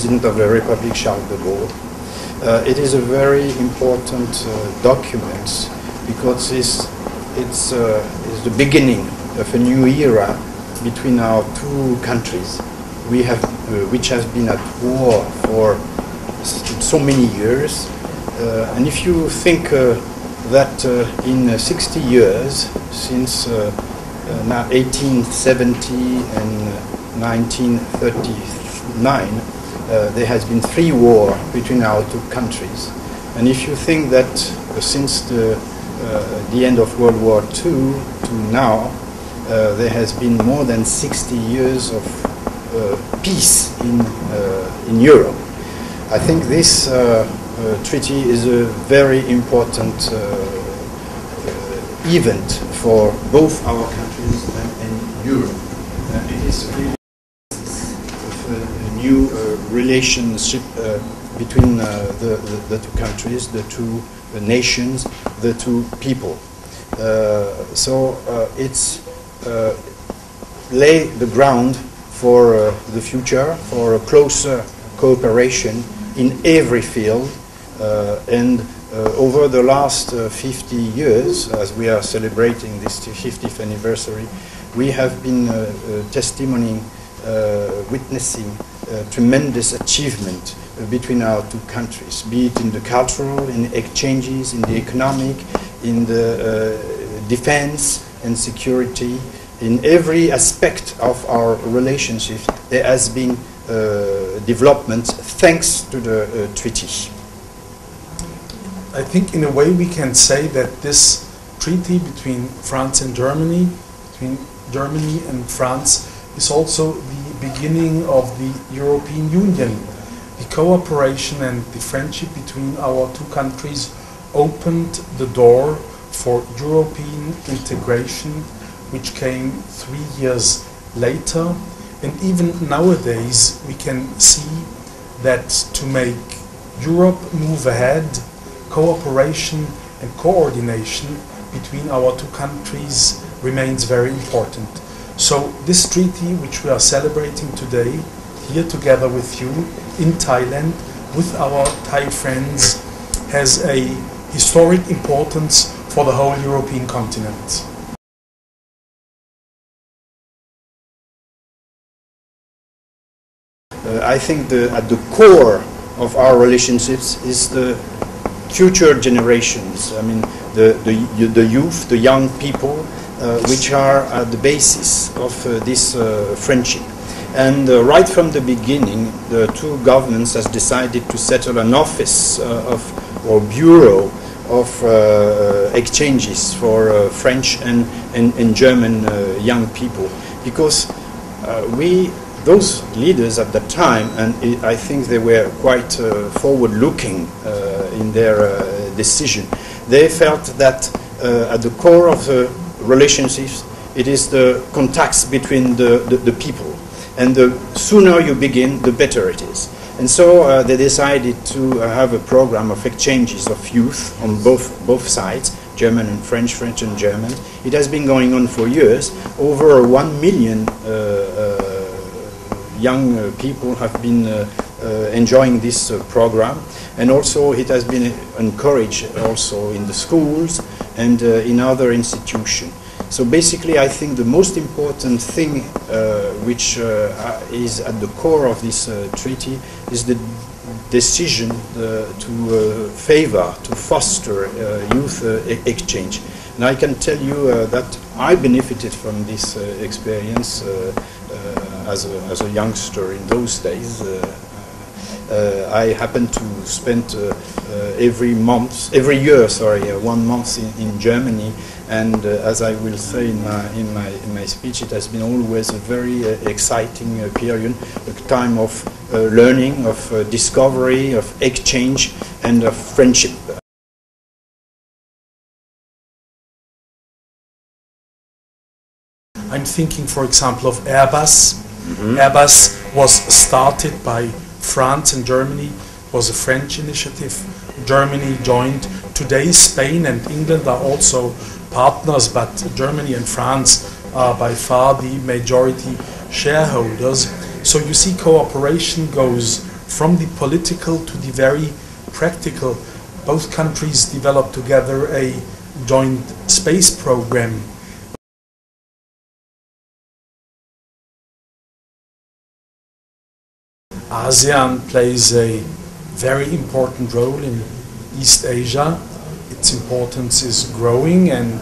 President of the Republic, Charles de Gaulle. It is a very important document because it's the beginning of a new era between our two countries. Which has been at war for so many years. And if you think that in 60 years, since now 1870 and 1939, there has been 3 wars between our two countries. And if you think that since the end of World War II to now, there has been more than 60 years of peace in Europe. I think this treaty is a very important event for both our countries and Europe. It is really a new relationship between the two countries, the two nations, the two people. So it's lay the ground for the future, for a closer cooperation in every field. And over the last 50 years, as we are celebrating this 50th anniversary, we have been witnessing tremendous achievement between our two countries, be it in the cultural, in exchanges, in the economic, in the defense and security. In every aspect of our relationship, there has been development thanks to the treaty. I think in a way we can say that this treaty between France and Germany, between Germany and France, is also the beginning of the European Union. The cooperation and the friendship between our two countries opened the door for European integration, which came 3 years later. And even nowadays we can see that to make Europe move ahead, cooperation and coordination between our two countries remains very important. So this treaty, which we are celebrating today, here together with you in Thailand, with our Thai friends, has a historic importance for the whole European continent. I think at the core of our relationships is the future generations. I mean, the youth, the young people, which are at the basis of this friendship. And right from the beginning, the two governments has decided to settle an office or bureau of exchanges for French and German young people, because those leaders at that time, and I think they were quite forward-looking in their decision, they felt that at the core of the relationships, it is the contacts between the people. And the sooner you begin, the better it is. And so they decided to have a program of exchanges of youth on both sides, German and French, French and German. It has been going on for years. Over 1 million young people have been enjoying this program, and also it has been encouraged also in the schools and in other institutions. So basically, I think the most important thing which is at the core of this treaty is the decision to favor, to foster youth exchange. And I can tell you that I benefited from this experience as a youngster in those days. I happened to spend every year, 1 month in Germany, and as I will say in my speech, it has been always a very exciting period, a time of learning, of discovery, of exchange, and of friendship. I'm thinking, for example, of Airbus. Airbus was started by France and Germany. It was a French initiative. Germany joined. Today Spain and England are also partners, but Germany and France are by far the majority shareholders. So you see, cooperation goes from the political to the very practical. Both countries developed together a joint space program. ASEAN plays a very important role in East Asia. Its importance is growing, and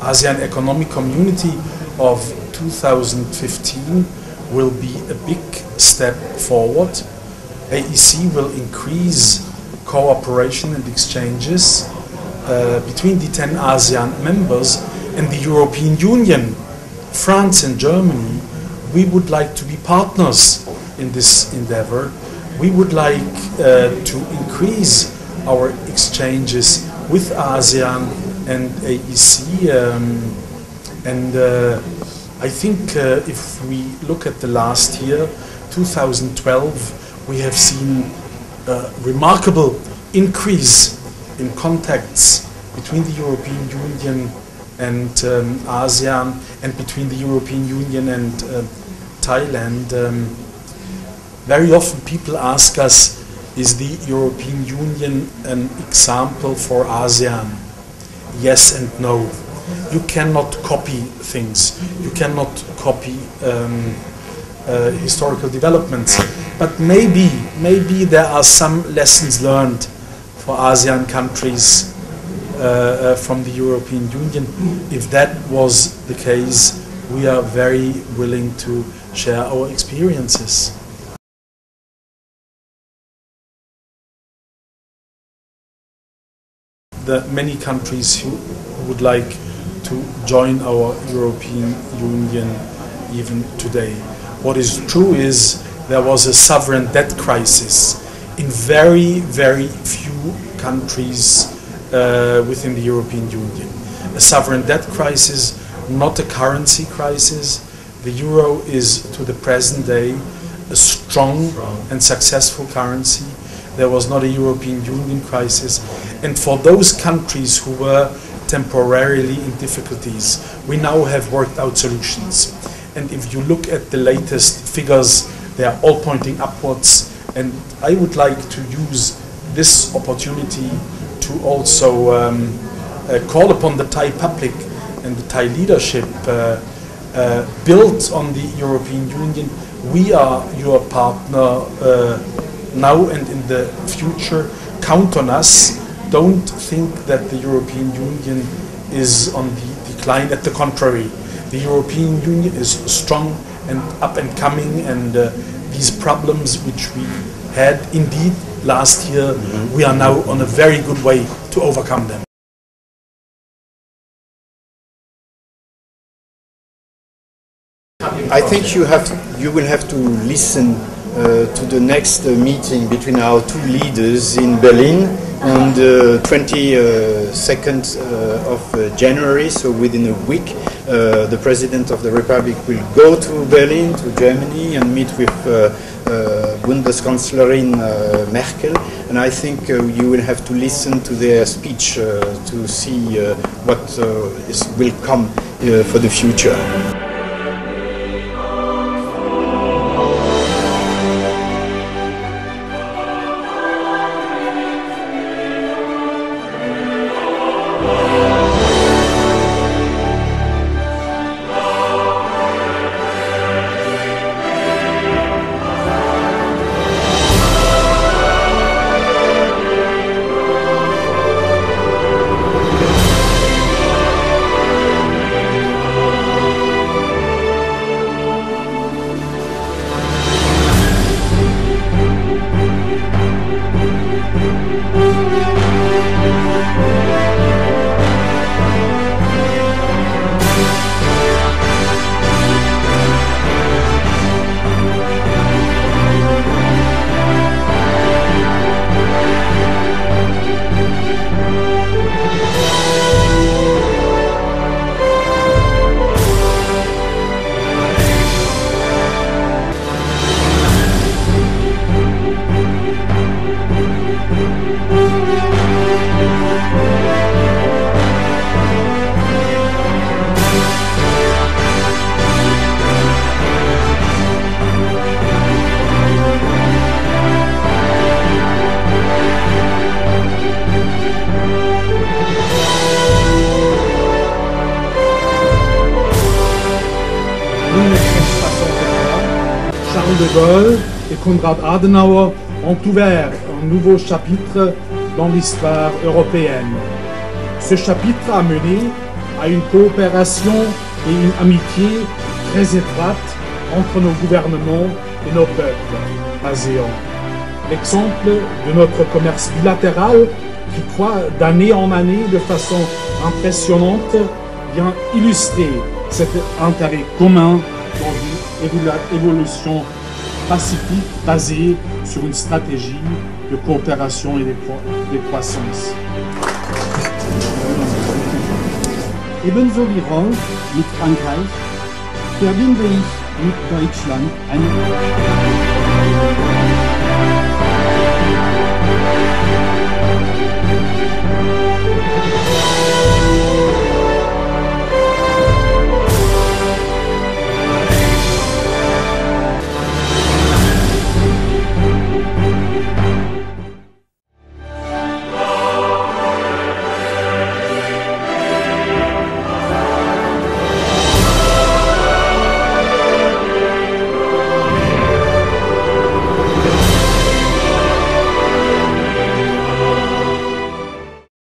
ASEAN Economic Community of 2015 will be a big step forward. AEC will increase cooperation and exchanges between the 10 ASEAN members and the European Union. France and Germany, we would like to be partners in this endeavor. We would like to increase our exchanges with ASEAN and AEC, and I think if we look at the last year, 2012, we have seen a remarkable increase in contacts between the European Union and ASEAN, and between the European Union and Thailand. Very often people ask us, is the European Union an example for ASEAN? Yes and no. You cannot copy things. You cannot copy historical developments. But maybe there are some lessons learned for ASEAN countries from the European Union. If that was the case, we are very willing to share our experiences. There are many countries who would like to join our European Union even today. What is true is there was a sovereign debt crisis in very, very few countries within the European Union. A sovereign debt crisis, not a currency crisis. The euro is, to the present day, a strong and successful currency. There was not a European Union crisis. And for those countries who were temporarily in difficulties, we now have worked out solutions. And if you look at the latest figures, they are all pointing upwards. And I would like to use this opportunity to also call upon the Thai public and the Thai leadership, built on the European Union. We are your partner now and in the future. Count on us. Don't think that the European Union is on the decline. At the contrary, the European Union is strong and up and coming, and these problems which we had indeed last year, we are now on a very good way to overcome them. I think you will have to listen to the next meeting between our two leaders in Berlin on the 22nd of January, so within a week. The President of the Republic will go to Berlin, to Germany, and meet with Bundeskanzlerin Merkel, and I think you will have to listen to their speech to see what will come for the future. Charles de Gaulle et Konrad Adenauer ont ouvert un nouveau chapitre dans l'histoire européenne. Ce chapitre a mené à une coopération et une amitié très étroite entre nos gouvernements et nos peuples ASEAN. L'exemple de notre commerce bilatéral qui croît d'année en année de façon impressionnante vient illustrer cet intérêt commun dans une évolution pacifique basée sur une stratégie de coopération et de croissance. Ebenso wie Rom mit Frankreich verbinde ich mit Deutschland eine